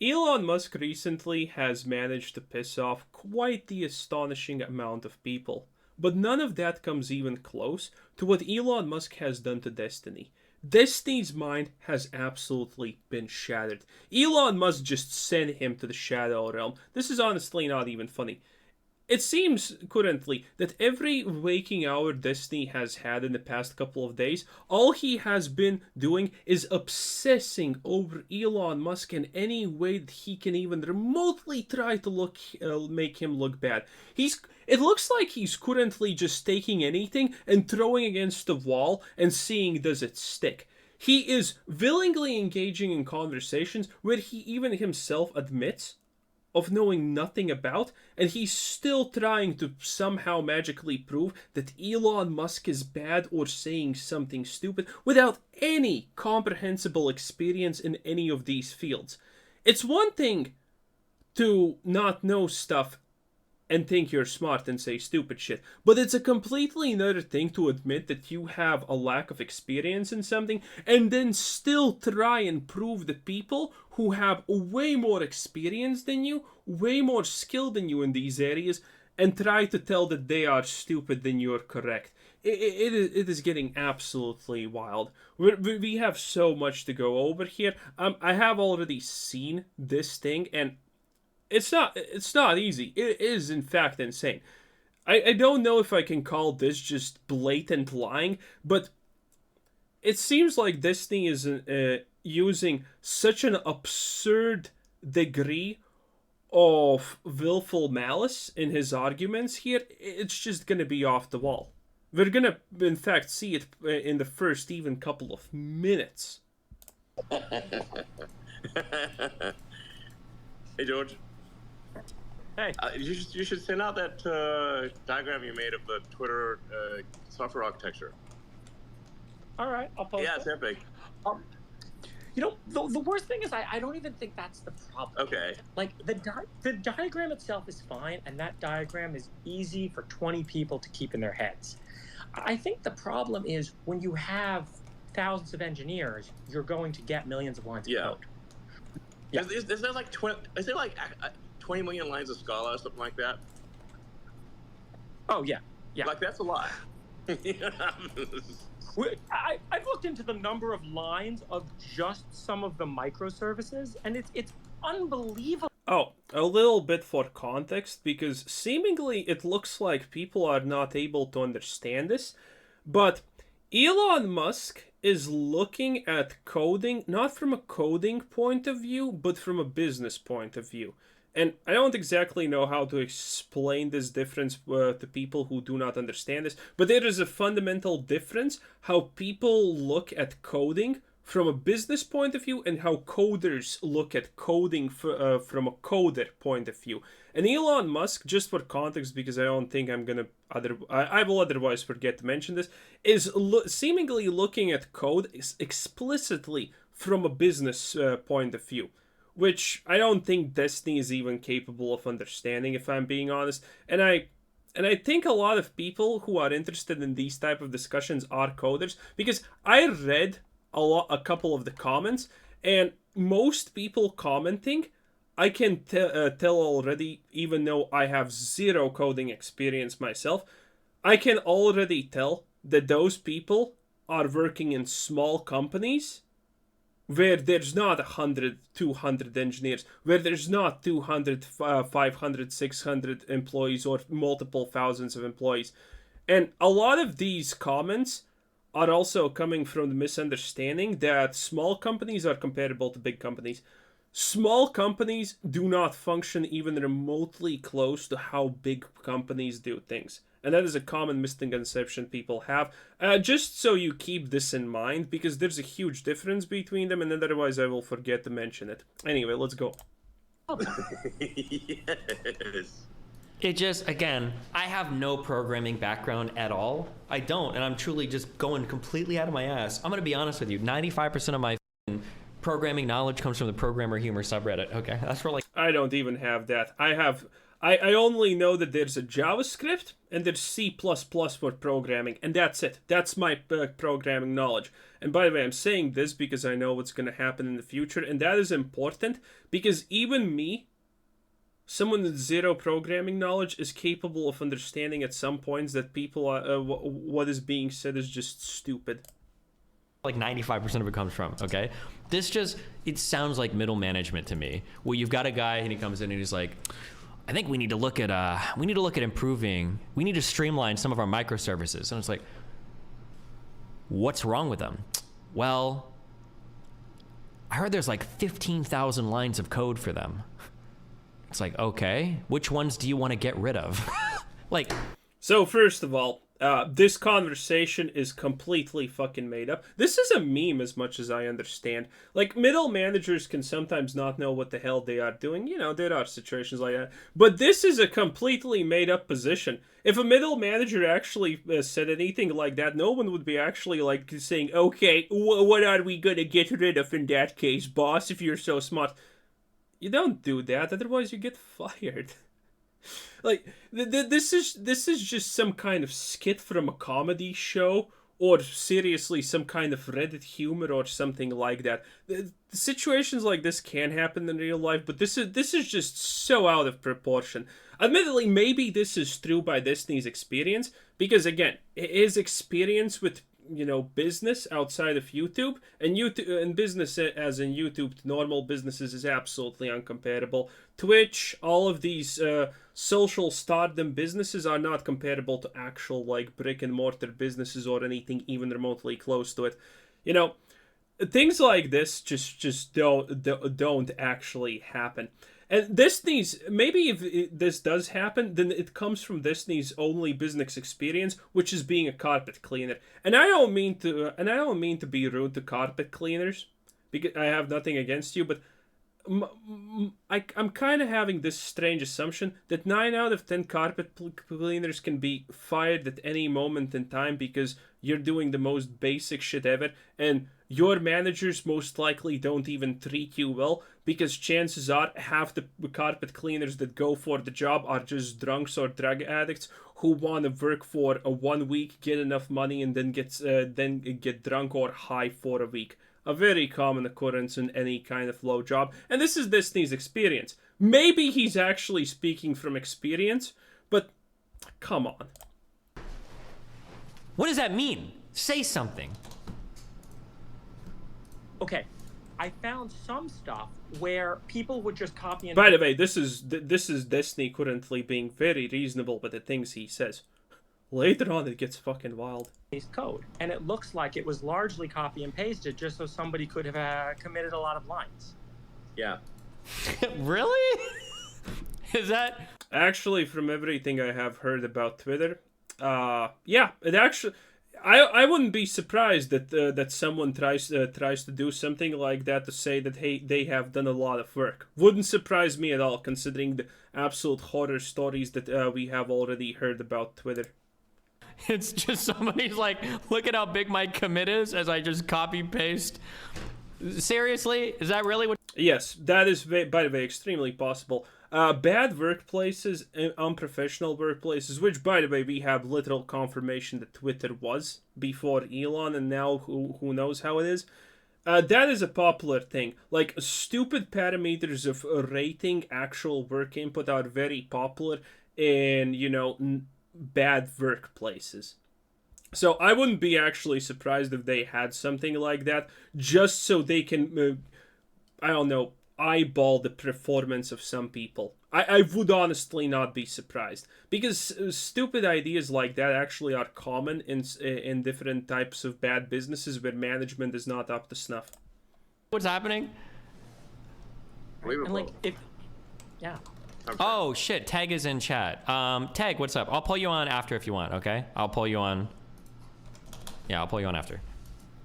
Elon Musk recently has managed to piss off quite the astonishing amount of people. But none of that comes even close to what Elon Musk has done to Destiny. Destiny's mind has absolutely been shattered. Elon Musk just sent him to the Shadow Realm. This is honestly not even funny. It seems currently that every waking hour Destiny has had in the past couple of days, all he has been doing is obsessing over Elon Musk in any way that he can even remotely try to make him look bad. It looks like he's currently just taking anything and throwing against the wall and seeing does it stick. He is willingly engaging in conversations where he even himself admits of knowing nothing about, and he's still trying to somehow magically prove that Elon Musk is bad or saying something stupid without any comprehensible experience in any of these fields. It's one thing to not know stuff and think you're smart and say stupid shit. But it's a completely another thing to admit that you have a lack of experience in something and then still try and prove that people who have way more experience than you, way more skill than you in these areas, and try to tell that they are stupid than you're correct. It is getting absolutely wild. We have so much to go over here. I have already seen this thing, and it's not easy. It is in fact insane. I don't know if I can call this just blatant lying, but it seems like Disney is using such an absurd degree of willful malice in his arguments here. It's just gonna be off the wall. We're gonna in fact see it in the first even couple of minutes. Hey, George. Hey. You should send out that diagram you made of the Twitter software architecture. All right, I'll post Yeah, it. it's epic. The worst thing is I don't even think that's the problem. Okay. Like, the diagram itself is fine, and that diagram is easy for 20 people to keep in their heads. I think the problem is when you have thousands of engineers, you're going to get millions of lines of code. Yeah. Is there like 20 million lines of Scala or something like that? Oh, yeah. Yeah. Like, that's a lot. I've looked into the number of lines of just some of the microservices, and it's unbelievable. Oh, a little bit for context, because seemingly it looks like people are not able to understand this, but Elon Musk is looking at coding not from a coding point of view, but from a business point of view. And I don't exactly know how to explain this difference to people who do not understand this, but there is a fundamental difference how people look at coding from a business point of view and how coders look at coding from a coder point of view. And Elon Musk, just for context, because I don't think I will otherwise forget to mention this, is seemingly looking at code explicitly from a business point of view, which I don't think Destiny is even capable of understanding, if I'm being honest. And I think a lot of people who are interested in these type of discussions are coders, because I read a couple of the comments, and most people commenting, I can tell already, even though I have zero coding experience myself, I can already tell that those people are working in small companies where there's not 100, 200 engineers, where there's not 200, 500, 600 employees or multiple thousands of employees. And a lot of these comments are also coming from the misunderstanding that small companies are comparable to big companies. Small companies do not function even remotely close to how big companies do things. And that is a common misconception people have. Just so you keep this in mind, because there's a huge difference between them, and otherwise I will forget to mention it. Anyway, let's go. Yes. It just, again, I have no programming background at all. I don't, and I'm truly just going completely out of my ass. I'm going to be honest with you. 95% of my programming knowledge comes from the Programmer Humor subreddit. Okay, that's for like... I don't even have that. I I only know that there's a JavaScript and there's C++ for programming, and that's it. That's my programming knowledge. And by the way, I'm saying this because I know what's going to happen in the future, and that is important because even me, someone with zero programming knowledge, is capable of understanding at some points that people are, what is being said is just stupid. Like 95% of it comes from, okay? It sounds like middle management to me, where you've got a guy and he comes in and he's like, I think we need to look at improving, we need to streamline some of our microservices. And it's like, what's wrong with them? Well, I heard there's like 15,000 lines of code for them. It's like, okay, which ones do you want to get rid of? Like, so first of all, this conversation is completely fucking made up. This is a meme as much as I understand. Like, middle managers can sometimes not know what the hell they are doing. You know, there are situations like that. But this is a completely made up position. If a middle manager actually said anything like that, no one would be actually, like, saying, okay, what are we gonna get rid of in that case, boss, if you're so smart? You don't do that, otherwise you get fired. Like, this is just some kind of skit from a comedy show, or seriously some kind of Reddit humor or something like that. Situations like this can happen in real life, but this is just so out of proportion. Admittedly, maybe this is true by Disney's experience, because again, his experience with, you know, business outside of YouTube and business as in YouTube to normal businesses is absolutely uncomparable. Twitch, all of these social stardom businesses are not comparable to actual, like, brick and mortar businesses or anything even remotely close to it. You know, things like this just don't actually happen. And Disney's, maybe if this does happen, then it comes from Disney's only business experience, which is being a carpet cleaner. And I don't mean to be rude to carpet cleaners, because I have nothing against you, but I'm kind of having this strange assumption that 9 out of 10 carpet cleaners can be fired at any moment in time because you're doing the most basic shit ever, and your managers most likely don't even treat you well, because chances are half the carpet cleaners that go for the job are just drunks or drug addicts who want to work for a 1 week, get enough money, and then get drunk or high for a week. A very common occurrence in any kind of low job, and this is Disney's experience. Maybe he's actually speaking from experience, but come on. what does that mean? Say something. Okay, I found some stuff where people would just copy and... By the way, this is Disney currently being very reasonable with the things he says. Later on, it gets fucking wild. Code, and it looks like it was largely copy and pasted just so somebody could have committed a lot of lines. Yeah. Really? Is that... Actually, from everything I have heard about Twitter, yeah, it actually... I wouldn't be surprised that someone tries to do something like that to say that, hey, they have done a lot of work. Wouldn't surprise me at all, considering the absolute horror stories that we have already heard about Twitter. It's just somebody's like, look at how big my commit is as I just copy paste. Seriously? Is that really what... Yes, that is, by the way, extremely possible. Bad workplaces, unprofessional workplaces, which, by the way, we have literal confirmation that Twitter was before Elon, and now who knows how it is. That is a popular thing. Like, stupid parameters of rating actual work input are very popular in, you know, bad workplaces. So I wouldn't be actually surprised if they had something like that, just so they can, I don't know, eyeball the performance of some people. I would honestly not be surprised, because stupid ideas like that actually are common in different types of bad businesses where management is not up to snuff. What's happening? And like, if... Yeah. Oh shit, Tag is in chat. Tag, what's up? I'll pull you on after if you want, okay? I'll pull you on. Yeah, I'll pull you on after.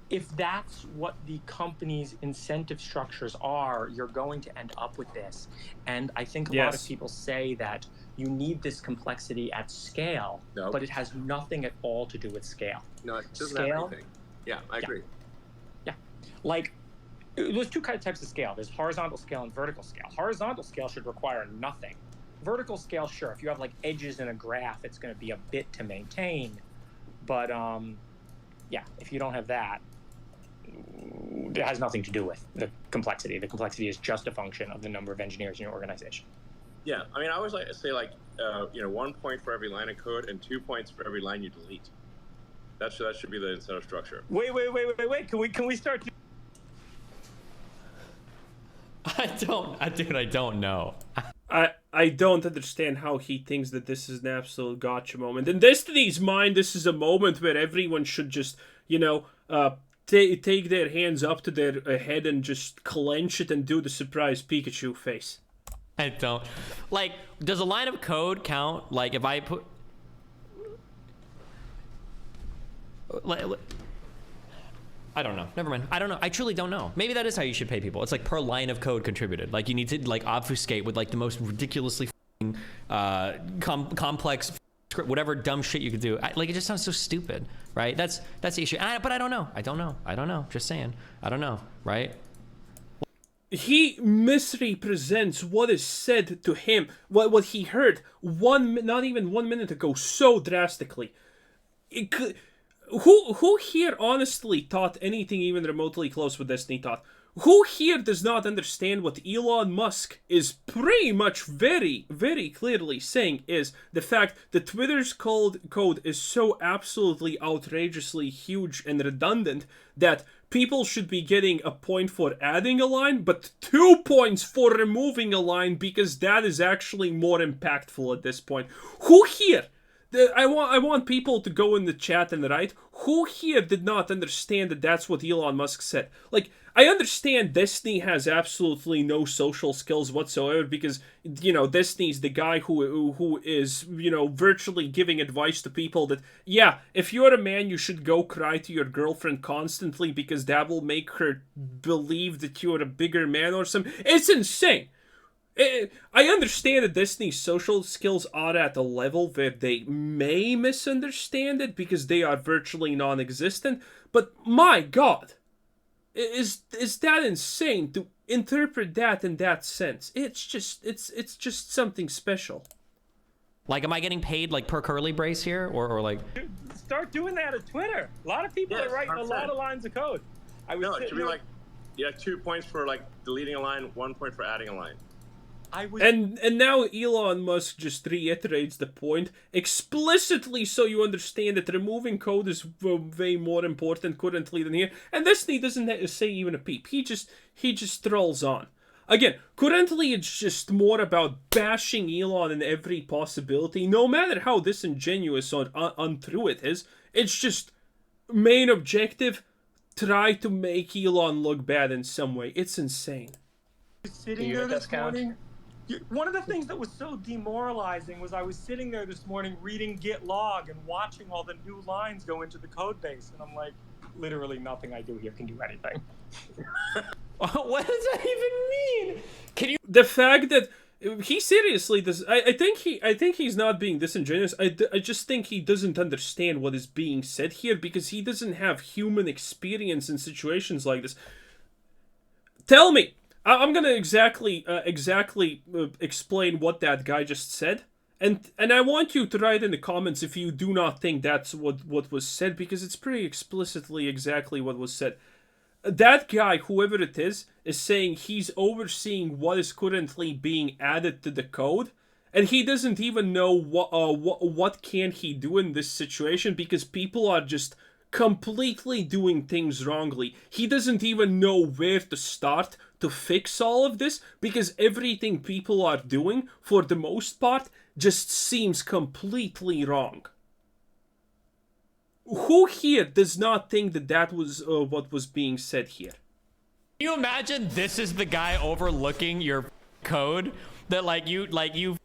If that's what the company's incentive structures are, you're going to end up with this. And I think a lot of people say that you need this complexity at scale, but it has nothing at all to do with scale. No, it doesn't have anything. Yeah, I agree. Yeah. Like, there's two types of scale. There's horizontal scale and vertical scale. Horizontal scale should require nothing. vertical scale, sure. If you have like edges in a graph, it's going to be a bit to maintain. But yeah, if you don't have that, it has nothing to do with the complexity. The complexity is just a function of the number of engineers in your organization. Yeah, I mean, I always like to say, like, 1 point for every line of code and 2 points for every line you delete. That should be the incentive structure. Wait. Can we start? I don't know. I don't understand how he thinks that this is an absolute gotcha moment. In Destiny's mind, this is a moment where everyone should just, take their hands up to their head and just clench it and do the surprise Pikachu face. I don't. Like, does a line of code count? Like, if I put... I don't know. Never mind. I don't know. I truly don't know. Maybe that is how you should pay people. It's like per line of code contributed. Like, you need to, like, obfuscate with, like, the most ridiculously complex whatever dumb shit you could do. Like, it just sounds so stupid, right? That's the issue. But I don't know. I don't know. Just saying. I don't know, right? He misrepresents what is said to him, what he heard not even 1 minute ago, so drastically. Who here honestly thought anything even remotely close with Destiny thought? Who here does not understand what Elon Musk is pretty much very, very clearly saying is the fact that Twitter's code is so absolutely outrageously huge and redundant that people should be getting a point for adding a line, but 2 points for removing a line because that is actually more impactful at this point. Who here? I want people to go in the chat and write, who here did not understand that that's what Elon Musk said? Like, I understand Destiny has absolutely no social skills whatsoever because, Destiny's the guy who is, virtually giving advice to people that, yeah, if you're a man, you should go cry to your girlfriend constantly because that will make her believe that you're a bigger man or something. It's insane. I understand that Destiny's social skills are at a level where they may misunderstand it because they are virtually non-existent, but my god, is that insane to interpret that in that sense? It's just something special. Like, am I getting paid like per curly brace here, or like? Start doing that at Twitter. A lot of people are writing 100%. A lot of lines of code. It should be like, 2 points for like deleting a line, 1 point for adding a line. And now Elon Musk just reiterates the point explicitly so you understand that removing code is way more important currently than here. And Destiny doesn't say even a peep. He just strolls on. Again, currently it's just more about bashing Elon in every possibility, no matter how disingenuous or untrue it is. It's just main objective, try to make Elon look bad in some way. It's insane. Sitting there this morning. One of the things that was so demoralizing was I was sitting there this morning reading git log and watching all the new lines go into the code base, and I'm like, literally nothing I do here can do anything. What does that even mean? Can you? The fact that he seriously does. I think he's not being disingenuous. I just think he doesn't understand what is being said here because he doesn't have human experience in situations like this. Tell me. I'm gonna exactly explain what that guy just said, and I want you to write in the comments if you do not think that's what was said, because it's pretty explicitly exactly what was said. That guy, whoever it is saying he's overseeing what is currently being added to the code, and he doesn't even know what can he do in this situation because people are just completely doing things wrongly. He doesn't even know where to start to fix all of this because everything people are doing, for the most part, just seems completely wrong. Who here does not think that was what was being said here? Can you imagine this is the guy overlooking your code that you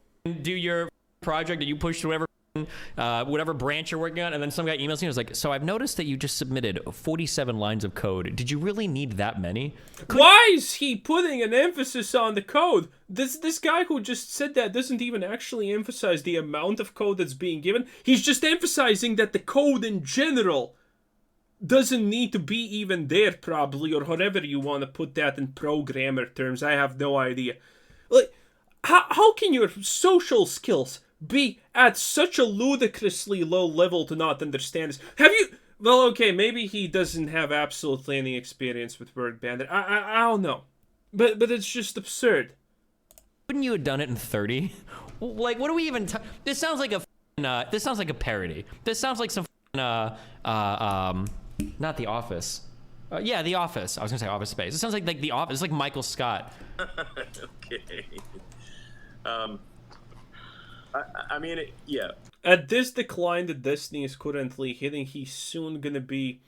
do your project and you push to whatever branch you're working on, and then some guy emails you and is like, so I've noticed that you just submitted 47 lines of code. Did you really need that many? Why is he putting an emphasis on the code? This guy who just said that doesn't even actually emphasize the amount of code that's being given. He's just emphasizing that the code in general doesn't need to be even there, probably, or however you want to put that in programmer terms. I have no idea. Like, how can your social skills be at such a ludicrously low level to not understand this? Have you? Well, okay, maybe he doesn't have absolutely any experience with Word Bandit. I don't know, but it's just absurd. Wouldn't you have done it in 30? Like, what do we even? This sounds like a. This sounds like a parody. This sounds like some. Not The Office. Yeah, The Office. I was gonna say Office Space. It sounds like The Office. It's like Michael Scott. Okay. I mean, yeah. At this decline that Destiny is currently hitting, he's soon gonna be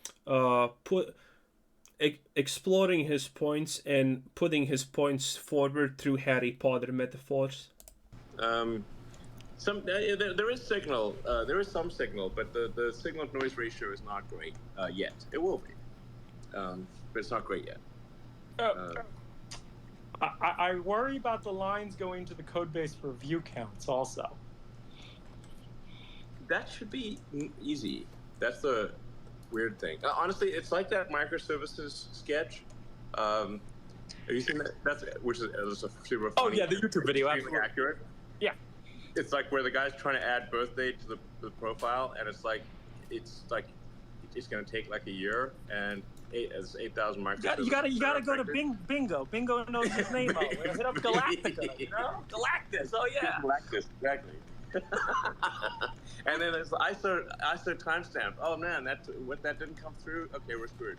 exploring his points and putting his points forward through Harry Potter metaphors. There is signal. There is some signal, but the signal to noise ratio is not great yet. It will be, but it's not great yet. I worry about the lines going to the code base for view counts also. That should be easy. That's the weird thing. Honestly, it's like that microservices sketch. Have you seen that? Which is a super funny. Oh yeah, the YouTube video. Absolutely accurate. Yeah. It's like where the guy's trying to add birthday to the profile, and it's like it's going to take like a year, and 8,000 microservices. You gotta go to Bingo. Bingo knows his name. Hit up Galactica. You know, Galactus. Oh yeah. Galactus, exactly. And then there's ISO timestamp. Oh man, that didn't come through. Okay, we're screwed.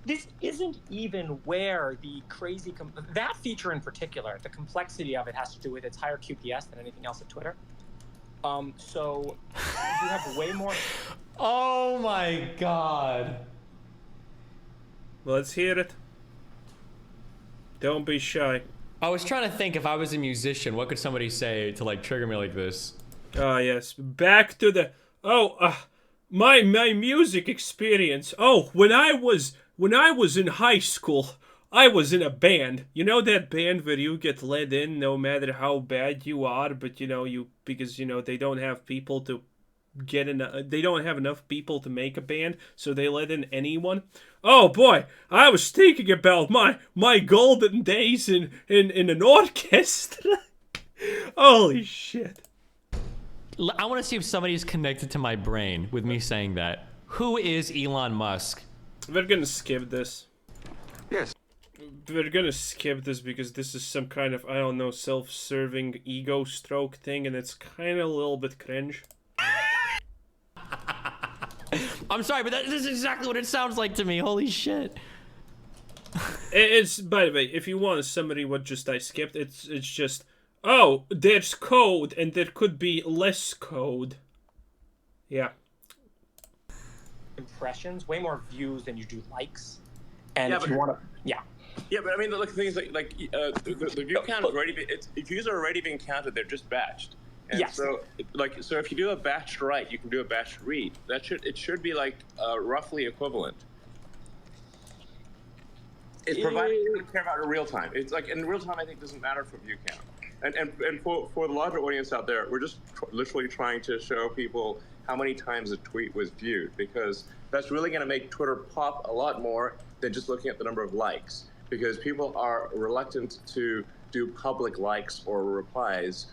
This isn't even where the crazy that feature in particular, the complexity of it has to do with its higher QPS than anything else at Twitter. So you have way more. Oh my god. Let's hear it. Don't be shy. I was trying to think if I was a musician, what could somebody say to like trigger me like this? Ah, yes. Back to the my music experience. Oh, when I was in high school, I was in a band. You know that band where you get let in no matter how bad you are, but because they don't have people to get in. They don't have enough people to make a band, so they let in anyone. Oh boy, I was thinking about my golden days in an orchestra. Holy shit. I want to see if somebody's connected to my brain with me saying that. Who is Elon Musk? We're gonna skip this. Yes. We're gonna skip this because this is some kind of, I don't know, self-serving ego stroke thing, and it's kind of a little bit cringe. I'm sorry, but this is exactly what it sounds like to me. Holy shit. It's, by the way, if you want a summary what just I skipped, it's just, oh, there's code and there could be less code. Yeah. Impressions, way more views than you do likes. And Yeah, if but- you want to, yeah. Yeah, but I mean, the thing is, the view count is already if views are already being counted, they're just batched. And Yes. so if you do a batched write, you can do a batched read. It should be like roughly equivalent. It's provided you don't care about it in real time. It's like in real time, I think doesn't matter for view count. And for the larger audience out there, we're just literally trying to show people how many times a tweet was viewed, because that's really going to make Twitter pop a lot more than just looking at the number of likes, because people are reluctant to do public likes or replies.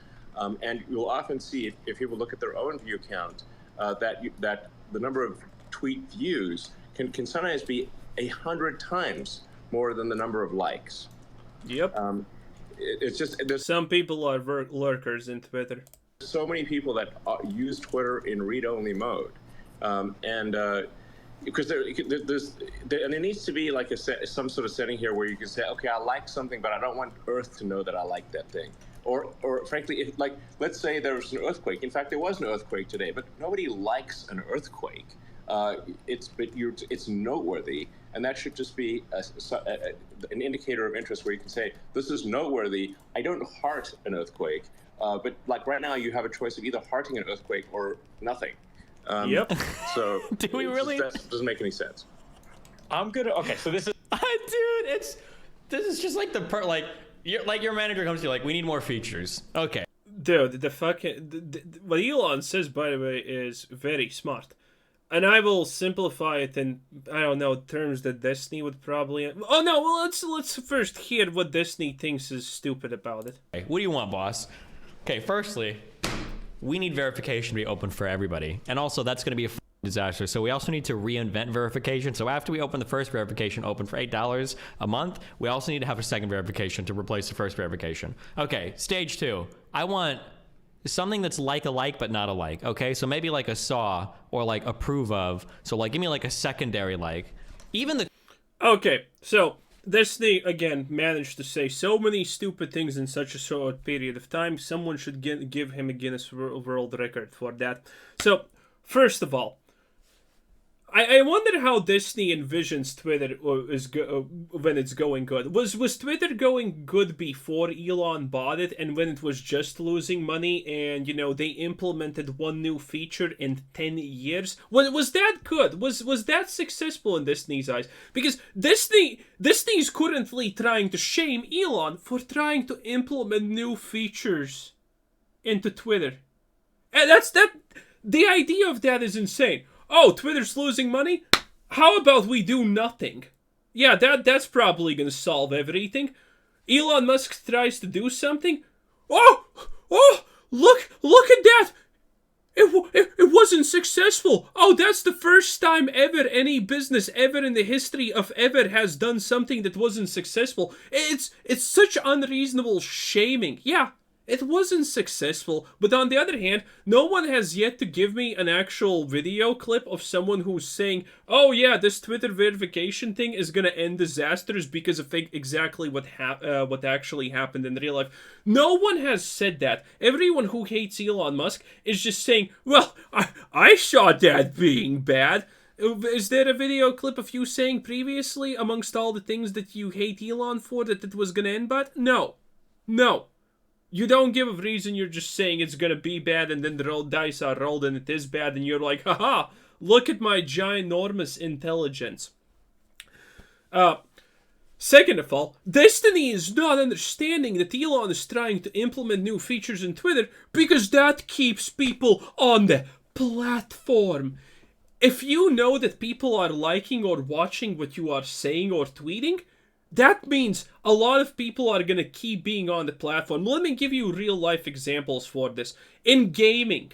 And you'll often see if people look at their own view count, that the number of tweet views can sometimes be 100 times more than the number of likes. Yep. It's just there's Some people are lurkers in Twitter. so many people that use Twitter in read-only mode, because there needs to be like some sort of setting here where you can say, okay, I like something, but I don't want Earth to know that I like that thing. Or frankly, if, like, let's say there was an earthquake. In fact, there was an earthquake today, but nobody likes an earthquake. It's noteworthy, and that should just be an indicator of interest where you can say, this is noteworthy. I don't heart an earthquake, but like right now, you have a choice of either hearting an earthquake or nothing. Yep. So Do we really? That doesn't make any sense. I'm gonna. Okay, so this is. Dude, this is just like your manager comes to you like, we need more features. Okay. Dude, what Elon says, by the way, is very smart. and I will simplify it in, I don't know, terms that Disney would probably. Oh no, well let's first hear what Disney thinks is stupid about it. Okay, what do you want, boss? Okay, firstly, we need verification to be open for everybody, and also that's going to be a disaster. So we also need to reinvent verification. So after we open the first verification, open for $8 a month, we also need to have a second verification to replace the first verification. Okay, stage 2. I want something that's like a like but not a like. Okay, so maybe like a saw or like approve of. So like give me like a secondary like. Even the Okay, so Disney again managed to say so many stupid things in such a short period of time. Someone should give him a Guinness World Record for that. So first of all, I wonder how Disney envisions Twitter when it's going good. Was Twitter going good before Elon bought it, and when it was just losing money, and they implemented one new feature in 10 years? Was that good? Was that successful in Disney's eyes? Because Disney's currently trying to shame Elon for trying to implement new features into Twitter, and the idea of that is insane. Oh, Twitter's losing money? How about we do nothing? Yeah, that's probably gonna solve everything. Elon Musk tries to do something. Oh, look at that! It wasn't successful. Oh, that's the first time ever any business ever in the history of ever has done something that wasn't successful. It's such unreasonable shaming. Yeah. It wasn't successful, but on the other hand, no one has yet to give me an actual video clip of someone who's saying, oh yeah, this Twitter verification thing is gonna end disasters because of exactly what actually happened in real life. No one has said that. Everyone who hates Elon Musk is just saying, well, I saw that being bad. Is there a video clip of you saying previously, amongst all the things that you hate Elon for, that it was gonna end bad? No. You don't give a reason, you're just saying it's gonna be bad, and then the dice are rolled and it is bad, and you're like, haha, look at my ginormous intelligence. Second of all, Destiny is not understanding that Elon is trying to implement new features in Twitter because that keeps people on the platform. If you know that people are liking or watching what you are saying or tweeting, that means a lot of people are going to keep being on the platform. Let me give you real life examples for this. In gaming,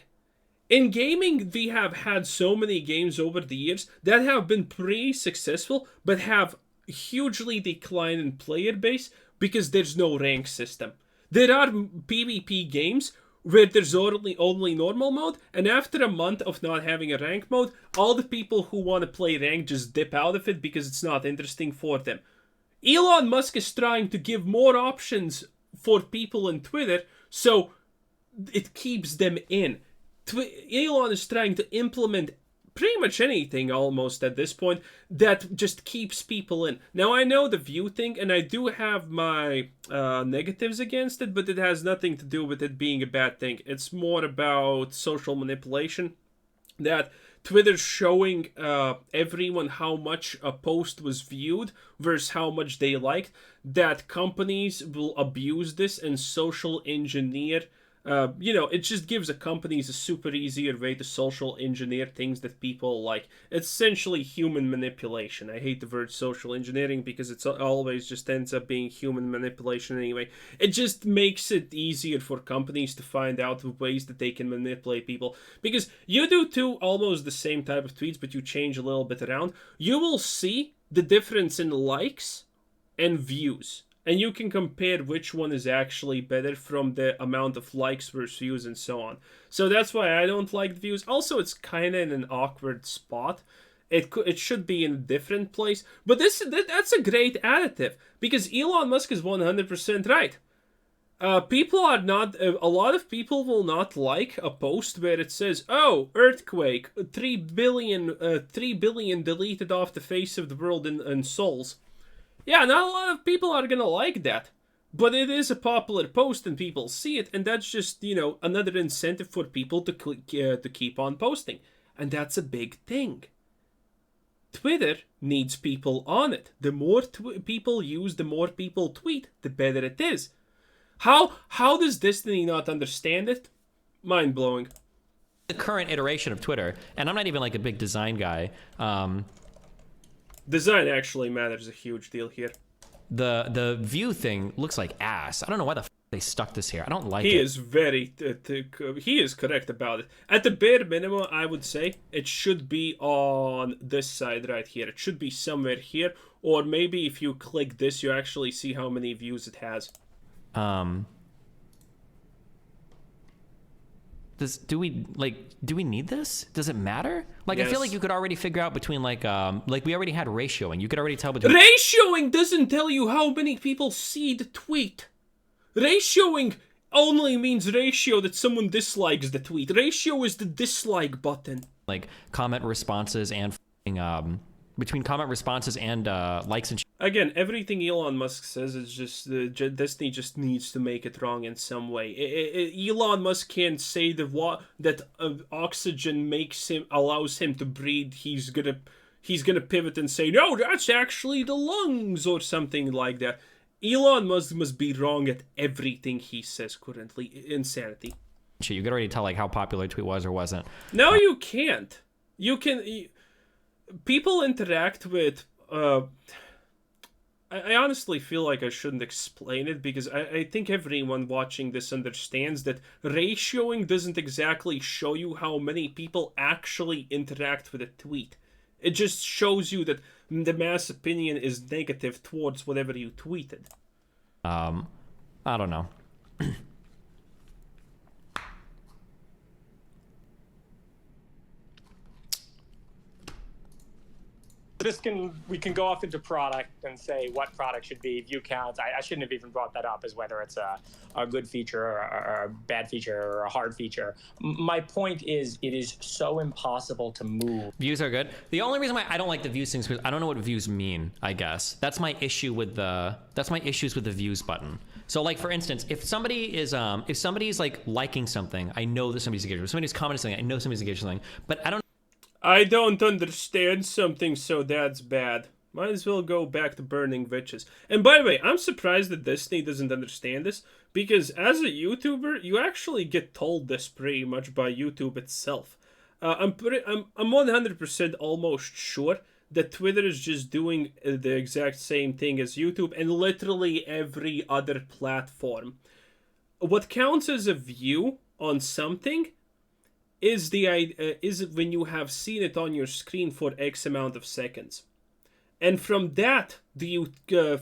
we have had so many games over the years that have been pretty successful, but have hugely declined in player base because there's no rank system. There are PvP games where there's only normal mode, and after a month of not having a rank mode, all the people who want to play rank just dip out of it because it's not interesting for them. Elon Musk is trying to give more options for people in Twitter, so it keeps them in. Elon is trying to implement pretty much anything almost at this point that just keeps people in. Now, I know the view thing, and I do have my negatives against it, but it has nothing to do with it being a bad thing. It's more about social manipulation, that Twitter's showing everyone how much a post was viewed versus how much they liked, that companies will abuse this and social engineer. It just gives companies a super easier way to social engineer things that people like. It's essentially human manipulation. I hate the word social engineering because it's always just ends up being human manipulation anyway. It just makes it easier for companies to find out the ways that they can manipulate people. Because you do two almost the same type of tweets, but you change a little bit around. You will see the difference in likes and views. And you can compare which one is actually better from the amount of likes versus views and so on. So that's why I don't like the views. Also, it's kind of in an awkward spot. It should be in a different place. But that's a great additive, because Elon Musk is 100% right. A lot of people will not like a post where it says, oh, earthquake, 3 billion deleted off the face of the world in souls. Yeah, not a lot of people are gonna like that. But it is a popular post and people see it, and that's just, another incentive for people to keep on posting. And that's a big thing. Twitter needs people on it. The more people use, the more people tweet, the better it is. How does Destiny not understand it? Mind-blowing. the current iteration of Twitter, and I'm not even like a big design guy. Design actually matters a huge deal here. The view thing looks like ass. I don't know why the they stuck this here. I don't like it. He is very, he is correct about it. At the bare minimum, I would say it should be on this side right here. It should be somewhere here, or maybe if you click this, you actually see how many views it has. Do we need this? Does it matter? Like, yes. I feel like you could already figure out between like we already had ratioing. You could already tell between. Ratioing doesn't tell you how many people see the tweet. Ratioing only means ratio that someone dislikes the tweet. Ratio is the dislike button. Like comment responses and between comment responses and likes and. Again, everything Elon Musk says is just Disney just needs to make it wrong in some way. Elon Musk can't say that oxygen allows him to breathe. He's gonna pivot and say no, that's actually the lungs or something like that. Elon Musk must be wrong at everything he says currently. Insanity. You could already tell like how popular a tweet was or wasn't. No, you can't. You can. People interact with. I honestly feel like I shouldn't explain it because I think everyone watching this understands that ratioing doesn't exactly show you how many people actually interact with a tweet. It just shows you that the mass opinion is negative towards whatever you tweeted. I don't know. We can go off into product and say what product should be view counts. I shouldn't have even brought that up as whether it's a good feature or a bad feature or a hard feature. My point is it is so impossible to move. Views are good. The only reason why I don't like the views things is because I don't know what views mean, I guess. That's my issue with that's my issues with the views button. So like for instance, if somebody's like liking something, I know that somebody's engaged. If somebody's commenting something, I know somebody's engaged with something. But I don't understand something, so that's bad. Might as well go back to burning witches. And by the way, I'm surprised that Disney doesn't understand this, because as a YouTuber, you actually get told this pretty much by YouTube itself. I'm 100% almost sure that Twitter is just doing the exact same thing as YouTube and literally every other platform. What counts as a view on something is when you have seen it on your screen for X amount of seconds. And from that, do you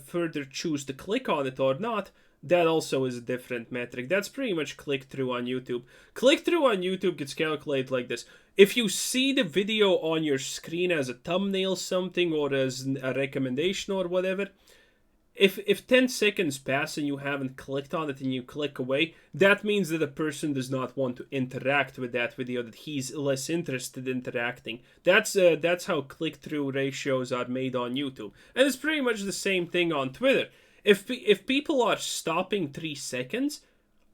further choose to click on it or not? That also is a different metric. That's pretty much click-through on YouTube. Click-through on YouTube gets calculated like this. If you see the video on your screen as a thumbnail something or as a recommendation or whatever, if 10 seconds pass and you haven't clicked on it and you click away, that means that a person does not want to interact with that video, that he's less interested in interacting. That's how click-through ratios are made on YouTube. And it's pretty much the same thing on Twitter. If people are stopping 3 seconds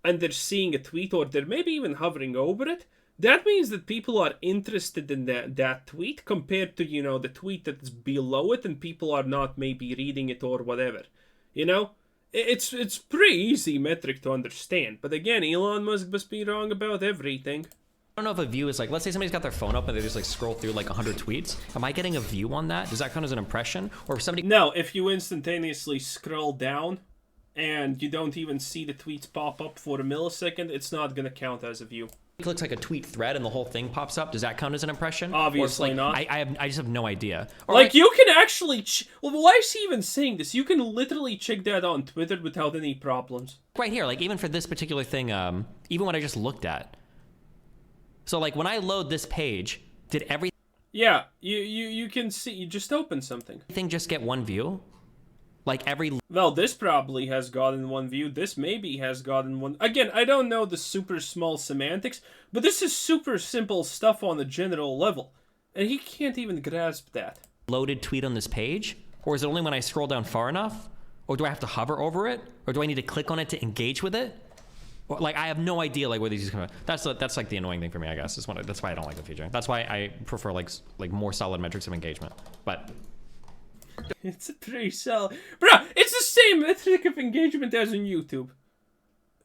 and they're seeing a tweet or they're maybe even hovering over it, that means that people are interested in that tweet compared to, the tweet that's below it and people are not maybe reading it or whatever. It's pretty easy metric to understand. But again, Elon Musk must be wrong about everything. I don't know if a view is like, let's say somebody's got their phone up and they just like scroll through like 100 tweets. Am I getting a view on that? Does that count as an impression? Or if somebody... No, if you instantaneously scroll down and you don't even see the tweets pop up for a millisecond, it's not going to count as a view. It looks like a tweet thread and the whole thing pops up. Does that count as an impression? Obviously like, not. I just have no idea. Or like you can actually... well, why is he even saying this? You can literally check that on Twitter without any problems. Right here, like even for this particular thing, even what I just looked at. So like when I load this page, did everything... Yeah, you can see, you just open something. Everything just get one view? Like every... Well, this probably has gotten one view. This maybe has gotten one... Again, I don't know the super small semantics, but this is super simple stuff on a general level. And he can't even grasp that. Loaded tweet on this page? Or is it only when I scroll down far enough? Or do I have to hover over it? Or do I need to click on it to engage with it? Or, like, I have no idea, like, where these come from. That's like the annoying thing for me, I guess. That's why I don't like the feature. That's why I prefer, like more solid metrics of engagement. But... It's a pretty solid... Bruh, it's the same metric of engagement as on YouTube.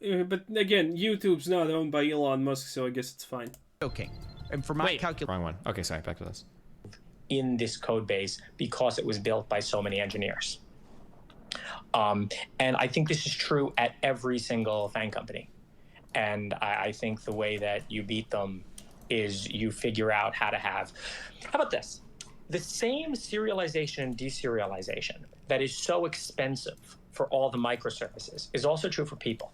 But again, YouTube's not owned by Elon Musk, so I guess it's fine. joking. And for my calculation, Wrong one. Okay, sorry. Back to this. In this code base because it was built by so many engineers. And I think this is true at every single FANG company. And I think the way that you beat them is you figure out how to have, how about this? The same serialization and deserialization that is so expensive for all the microservices is also true for people.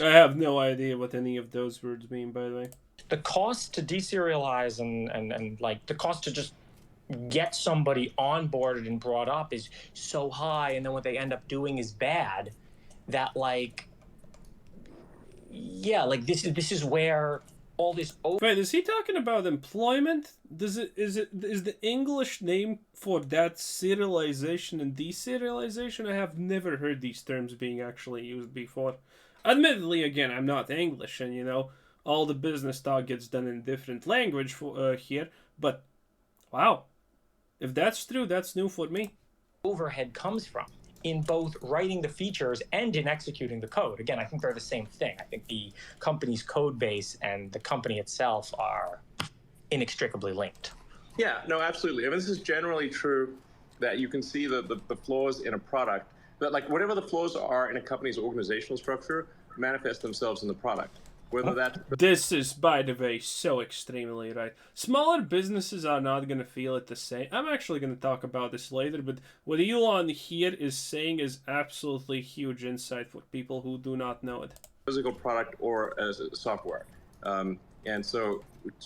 I have no idea what any of those words mean, by the way. The cost to deserialize and like the cost to just get somebody onboarded and brought up is so high, and then what they end up doing is bad, that like, yeah, like this is where all this. Wait, is he talking about employment? Is the English name for that serialization and deserialization? I have never heard these terms being actually used before. Admittedly, again, I'm not English, and you know, all the business talk gets done in different language for, here. But wow, if that's true, that's new for me. Overhead comes from in both writing the features and in executing the code. Again, I think they're the same thing. I think the company's code base and the company itself are inextricably linked. Yeah, no, absolutely. I mean, this is generally true that you can see the flaws in a product, but like whatever the flaws are in a company's organizational structure manifest themselves in the product. Whether that's... This is, by the way, so extremely right. Smaller businesses are not going to feel it the same. I'm actually going to talk about this later, but what Elon here is saying is absolutely huge insight for people who do not know it. Physical product or as a software. And so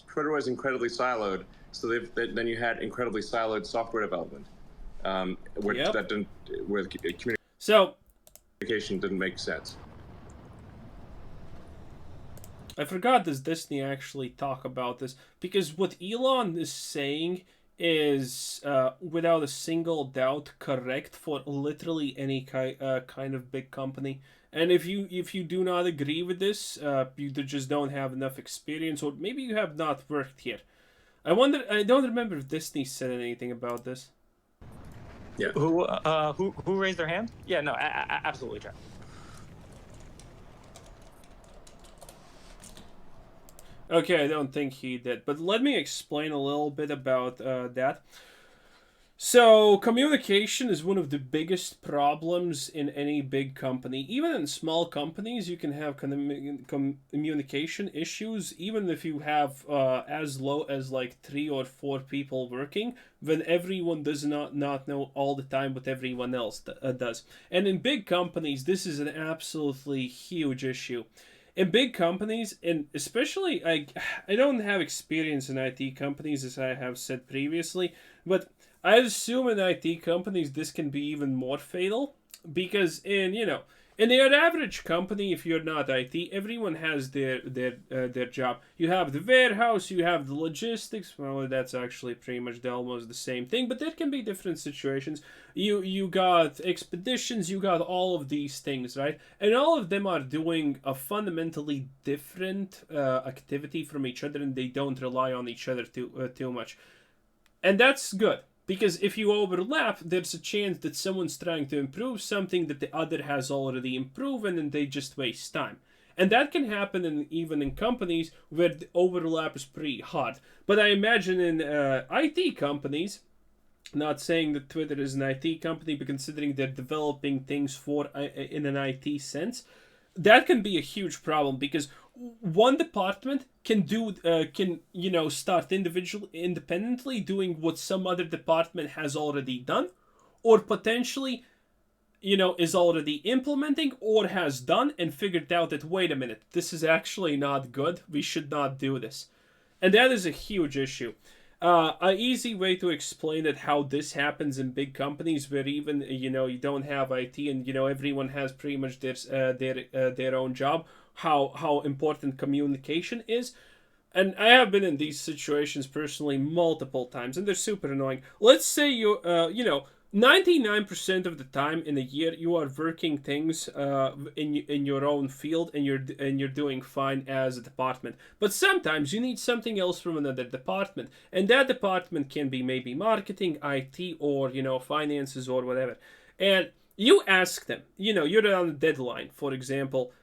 Twitter was incredibly siloed, so then you had incredibly siloed software development, where that didn't, where communication didn't make sense. I forgot, does Disney actually talk about this? Because what Elon is saying is, without a single doubt, correct for literally any kind of big company. And if you do not agree with this, you just don't have enough experience, or maybe you have not worked here. I don't remember if Disney said anything about this. Yeah. Who raised their hand? Yeah, no, absolutely true. Okay, I don't think he did, but let me explain a little bit about that. So, communication is one of the biggest problems in any big company. Even in small companies, you can have communication issues, even if you have as low as like 3 or 4 people working, when everyone does not know all the time what everyone else does. And in big companies, this is an absolutely huge issue. In big companies, and especially, I don't have experience in IT companies, as I have said previously, but I assume in IT companies this can be even more fatal, because in your average company, if you're not IT, everyone has their job. You have the warehouse, you have the logistics. Well, that's actually pretty much almost the same thing, but there can be different situations. You got expeditions, you got all of these things, right? And all of them are doing a fundamentally different activity from each other, and they don't rely on each other too much. And that's good. Because if you overlap, there's a chance that someone's trying to improve something that the other has already improved, and they just waste time. And that can happen even in companies where the overlap is pretty hard. But I imagine in IT companies, not saying that Twitter is an IT company, but considering they're developing things for in an IT sense, that can be a huge problem, because one department can start independently doing what some other department has already done, or potentially is already implementing or has done and figured out that, wait a minute, this is actually not good, we should not do this. And that is a huge issue. An easy way to explain it, how this happens in big companies where even you don't have IT and everyone has pretty much their own job, how important communication is. And I have been in these situations personally multiple times, and they're super annoying. Let's say 99% of the time in a year you are working things in your own field, and you're doing fine as a department. But sometimes you need something else from another department, and that department can be maybe marketing, IT, or finances or whatever. And you ask them, you're on a deadline, for example.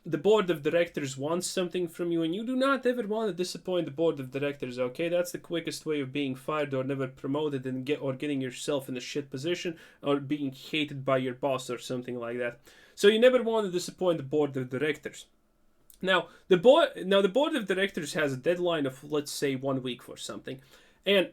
the board of directors wants something from you, and you do not ever want to disappoint the board of directors, okay? That's the quickest way of being fired or never promoted and getting yourself in a shit position or being hated by your boss or something like that. So you never want to disappoint the board of directors. Now the board of directors has a deadline of, let's say, 1 week for something, and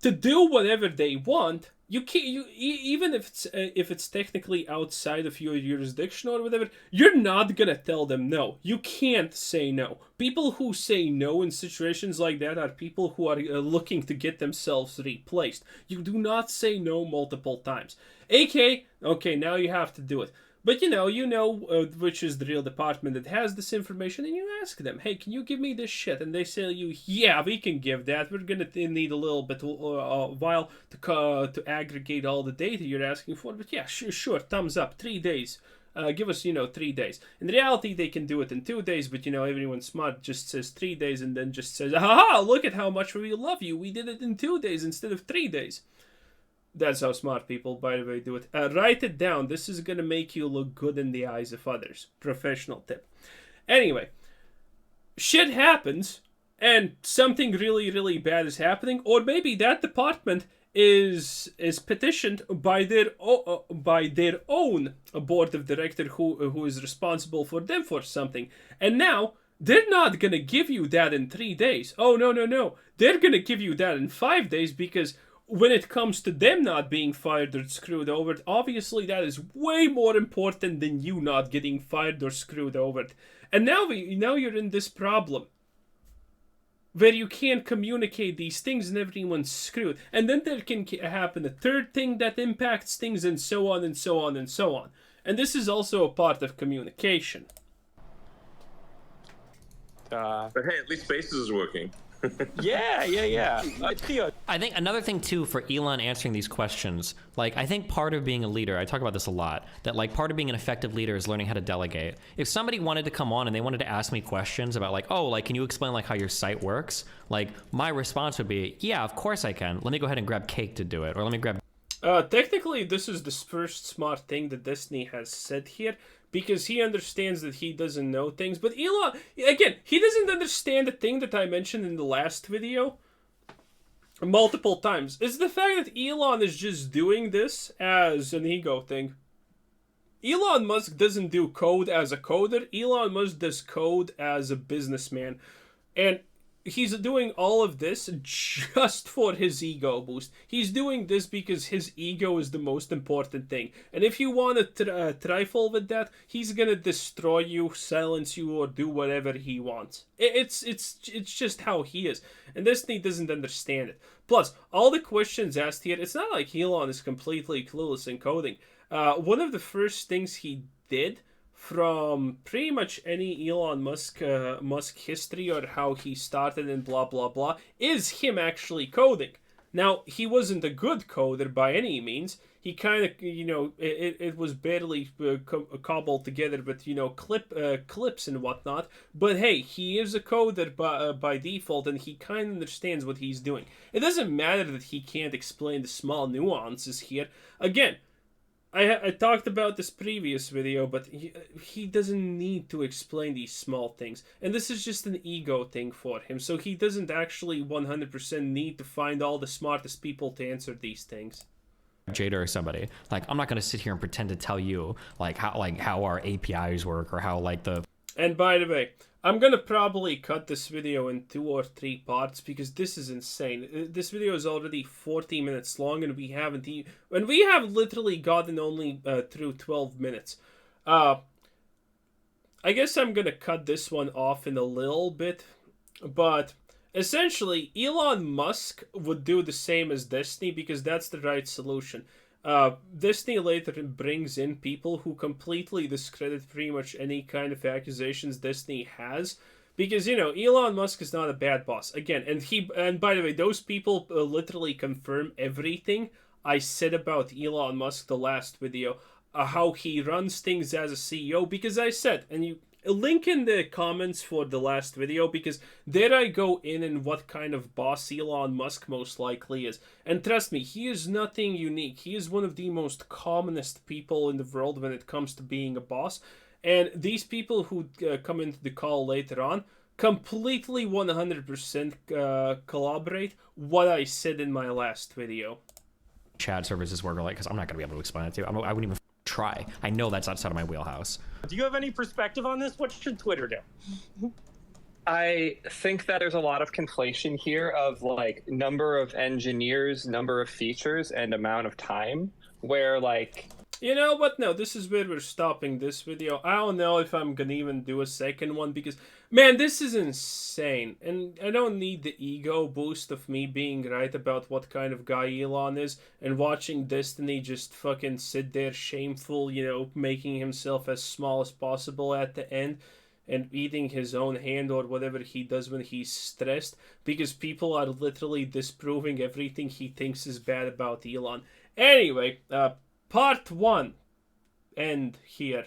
to do whatever they want, you can't. Even if it's technically outside of your jurisdiction or whatever, you're not gonna tell them no. You can't say no. People who say no in situations like that are people who are looking to get themselves replaced. You do not say no multiple times. Okay, now you have to do it. But you know which is the real department that has this information, and you ask them, hey, can you give me this shit? And they say you, yeah, we can give that. We're gonna need a little bit while to aggregate all the data you're asking for. But yeah, sure, thumbs up. 3 days. Give us 3 days. In reality, they can do it in 2 days, but everyone smart just says 3 days and then just says, aha, look at how much we love you. We did it in 2 days instead of 3 days. That's how smart people, by the way, do it. Write it down. This is going to make you look good in the eyes of others. Professional tip. Anyway, shit happens, and something really, really bad is happening, or maybe that department is petitioned by their own board of director who is responsible for them for something, and now they're not going to give you that in 3 days. Oh, no. They're going to give you that in 5 days, because when it comes to them not being fired or screwed over, obviously that is way more important than you not getting fired or screwed over. And now you're in this problem where you can't communicate these things and everyone's screwed. And then there can happen a third thing that impacts things, and so on and so on and so on. And this is also a part of communication. But hey, at least Spaces is working. Yeah. I think another thing too for Elon answering these questions, like I think part of being a leader, I talk about this a lot, that like part of being an effective leader is learning how to delegate. If somebody wanted to come on and they wanted to ask me questions about like, oh, like, can you explain like how your site works? Like my response would be, yeah, of course I can. Let me go ahead and grab Cake to do it. Or let me grab... Technically, this is the first smart thing that Disney has said here, because he understands that he doesn't know things. But Elon, again, he doesn't understand the thing that I mentioned in the last video multiple times. It's the fact that Elon is just doing this as an ego thing. Elon Musk doesn't do code as a coder. Elon Musk does code as a businessman. And he's doing all of this just for his ego boost. He's doing this because his ego is the most important thing. And if you want to trifle with that, he's gonna destroy you, silence you, or do whatever he wants. It's just how he is. And Disney doesn't understand it. Plus, all the questions asked here, it's not like Elon is completely clueless in coding. One of the first things he did from pretty much any Elon Musk history, or how he started and blah blah blah, is him actually coding. Now, he wasn't a good coder by any means. He kind of, it was barely cobbled together with, clips and whatnot. But hey, he is a coder by default, and he kind of understands what he's doing. It doesn't matter that he can't explain the small nuances here. Again, I talked about this previous video, but he doesn't need to explain these small things. And this is just an ego thing for him. So he doesn't actually 100% need to find all the smartest people to answer these things. Jada or somebody. Like, I'm not going to sit here and pretend to tell you how our APIs work, or how the... And by the way, I'm gonna probably cut this video in 2 or 3 parts, because this is insane. This video is already 40 minutes long, and we have literally gotten only through 12 minutes. I guess I'm gonna cut this one off in a little bit, but essentially, Elon Musk would do the same as Disney, because that's the right solution. Disney later brings in people who completely discredit pretty much any kind of accusations Disney has, because Elon Musk is not a bad boss. Again, and by the way, those people literally confirm everything I said about Elon Musk the last video, how he runs things as a CEO, because I said, and you link in the comments for the last video, because there I go in what kind of boss Elon Musk most likely is. And trust me, he is nothing unique. He is one of the most commonest people in the world when it comes to being a boss. And these people who come into the call later on completely 100% collaborate what I said in my last video. Chat services work like, because I'm not going to be able to explain it to you. I wouldn't even try. I know that's outside of my wheelhouse. Do you have any perspective on this? What should Twitter do? I think that there's a lot of conflation here of like number of engineers, number of features, and amount of time, where like... You know what? No, this is where we're stopping this video. I don't know if I'm gonna even do a second one because, man, this is insane. And I don't need the ego boost of me being right about what kind of guy Elon is and watching Destiny just fucking sit there shameful, you know, making himself as small as possible at the end and eating his own hand or whatever he does when he's stressed because people are literally disproving everything he thinks is bad about Elon. Anyway, Part 1 end here.